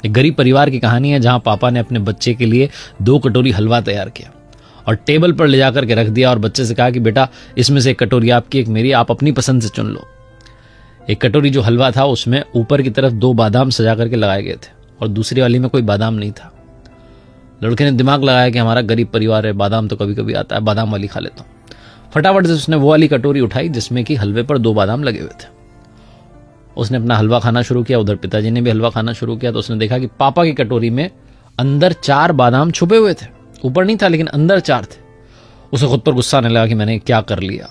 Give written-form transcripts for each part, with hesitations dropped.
एक गरीब परिवार की कहानी है जहां पापा ने अपने बच्चे के लिए 2 कटोरी हलवा तैयार किया और टेबल पर ले जाकर के रख दिया और बच्चे से कहा कि बेटा इसमें से एक कटोरी आपकी, एक मेरी, आप अपनी पसंद से चुन लो। एक कटोरी जो हलवा था उसमें ऊपर की तरफ 2 बादाम सजा करके लगाए गए थे और दूसरी वाली में कोई बादाम नहीं था। लड़के ने दिमाग लगाया कि हमारा गरीब परिवार है, बादाम तो कभी कभी आता है, बादाम वाली खा लेता हूं। फटाफट से उसने वो वाली कटोरी उठाई जिसमें कि हलवे पर 2 बादाम लगे हुए थे। उसने अपना हलवा खाना शुरू किया, उधर पिताजी ने भी हलवा खाना शुरू किया। तो उसने देखा कि पापा की कटोरी में अंदर 4 बादाम छुपे हुए थे, ऊपर नहीं था लेकिन अंदर 4 थे। उसे खुद पर गुस्सा आने लगा कि मैंने क्या कर लिया,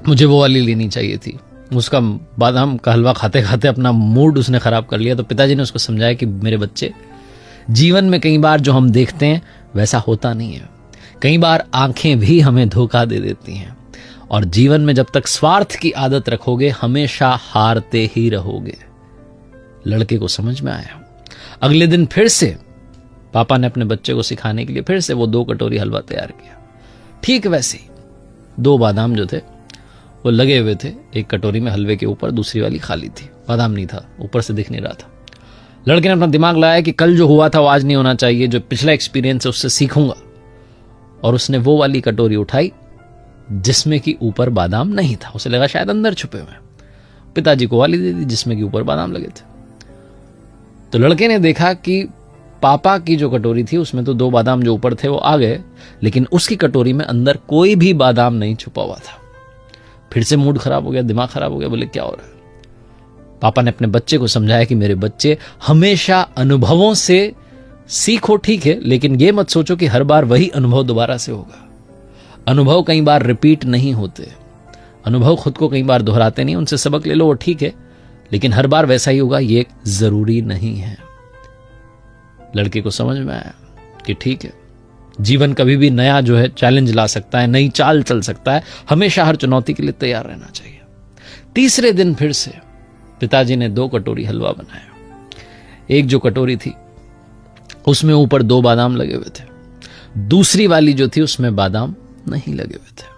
मुझे वो वाली लेनी चाहिए थी। उसका बादाम का हलवा खाते खाते अपना मूड उसने खराब कर लिया। तो पिताजी ने उसको समझाया कि मेरे बच्चे, जीवन में कई बार जो हम देखते हैं वैसा होता नहीं है। कई बार आंखें भी हमें धोखा दे देती हैं और जीवन में जब तक स्वार्थ की आदत रखोगे हमेशा हारते ही रहोगे। लड़के को समझ में आया। अगले दिन फिर से पापा ने अपने बच्चे को सिखाने के लिए फिर से वो 2 कटोरी हलवा तैयार किया। ठीक वैसे ही 2 बादाम जो थे वो लगे हुए थे एक कटोरी में हलवे के ऊपर, दूसरी वाली खाली थी, बादाम नहीं था, ऊपर से दिख नहीं रहा था। लड़के ने अपना दिमाग लगाया कि कल जो हुआ था वो आज नहीं होना चाहिए, जो पिछला एक्सपीरियंस है उससे सीखूंगा। और उसने वो वाली कटोरी उठाई जिसमें कि ऊपर बादाम नहीं था। उसे लगा शायद अंदर छुपे हुए। पिताजी को वाली दे दी जिसमें कि ऊपर बादाम लगे थे। तो लड़के ने देखा कि पापा की जो कटोरी थी उसमें तो 2 बादाम जो ऊपर थे वो आ गए, लेकिन उसकी कटोरी में अंदर कोई भी बादाम नहीं छुपा हुआ था। फिर से मूड खराब हो गया, दिमाग खराब हो गया। बोले क्या हो रहा है? पापा ने अपने बच्चे को समझाया कि मेरे बच्चे, हमेशा अनुभवों से सीखो, ठीक है, लेकिन ये मत सोचो कि हर बार वही अनुभव दोबारा से होगा। अनुभव कई बार रिपीट नहीं होते, अनुभव खुद को कई बार दोहराते नहीं, उनसे सबक ले लो वो ठीक है, लेकिन हर बार वैसा ही होगा ये जरूरी नहीं है। लड़के को समझ में आया कि ठीक है, जीवन कभी भी नया जो है चैलेंज ला सकता है, नई चाल चल सकता है, हमेशा हर चुनौती के लिए तैयार रहना चाहिए। तीसरे दिन फिर से पिताजी ने 2 कटोरी हलवा बनाया। एक जो कटोरी थी उसमें ऊपर 2 बादाम लगे हुए थे, दूसरी वाली जो थी उसमें बादाम नहीं लगे हुए थे।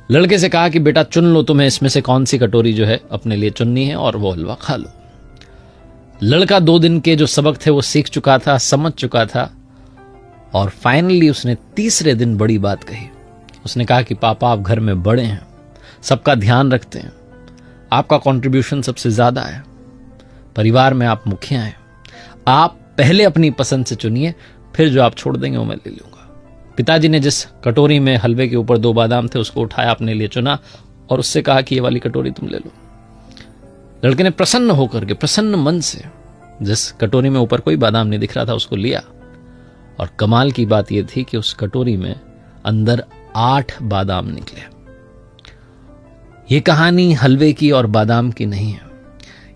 लड़के से कहा कि बेटा चुन लो तुम्हें इसमें से कौन सी कटोरी जो है अपने लिए चुननी है और वो हलवा खा लो। लड़का 2 दिन के जो सबक थे वो सीख चुका था, समझ चुका था और फाइनली उसने तीसरे दिन बड़ी बात कही। उसने कहा कि पापा आप घर में बड़े हैं, सबका ध्यान रखते हैं, आपका कंट्रीब्यूशन सबसे ज्यादा है, परिवार में आप मुखिया हैं, आप पहले अपनी पसंद से चुनिए, फिर जो आप छोड़ देंगे वो मैं ले लूंगा। पिताजी ने जिस कटोरी में हलवे के ऊपर 2 बादाम थे उसको उठाया, अपने लिए चुना और उससे कहा कि ये वाली कटोरी तुम ले लो। लड़के ने प्रसन्न होकर के, प्रसन्न मन से जिस कटोरी में ऊपर कोई बादाम नहीं दिख रहा था उसको लिया और कमाल की बात यह थी कि उस कटोरी में अंदर 8 बादाम निकले। ये कहानी हलवे की और बादाम की नहीं है,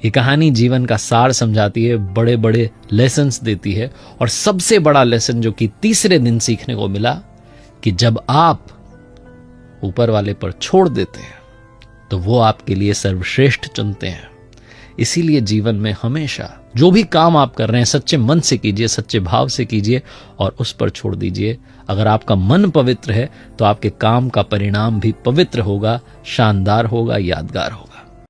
ये कहानी जीवन का सार समझाती है, बड़े बड़े लेसन्स देती है। और सबसे बड़ा लेसन जो कि तीसरे दिन सीखने को मिला कि जब आप ऊपर वाले पर छोड़ देते हैं तो वो आपके लिए सर्वश्रेष्ठ चुनते हैं। इसीलिए जीवन में हमेशा जो भी काम आप कर रहे हैं सच्चे मन से कीजिए, सच्चे भाव से कीजिए और उस पर छोड़ दीजिए। अगर आपका मन पवित्र है तो आपके काम का परिणाम भी पवित्र होगा, शानदार होगा, यादगार होगा।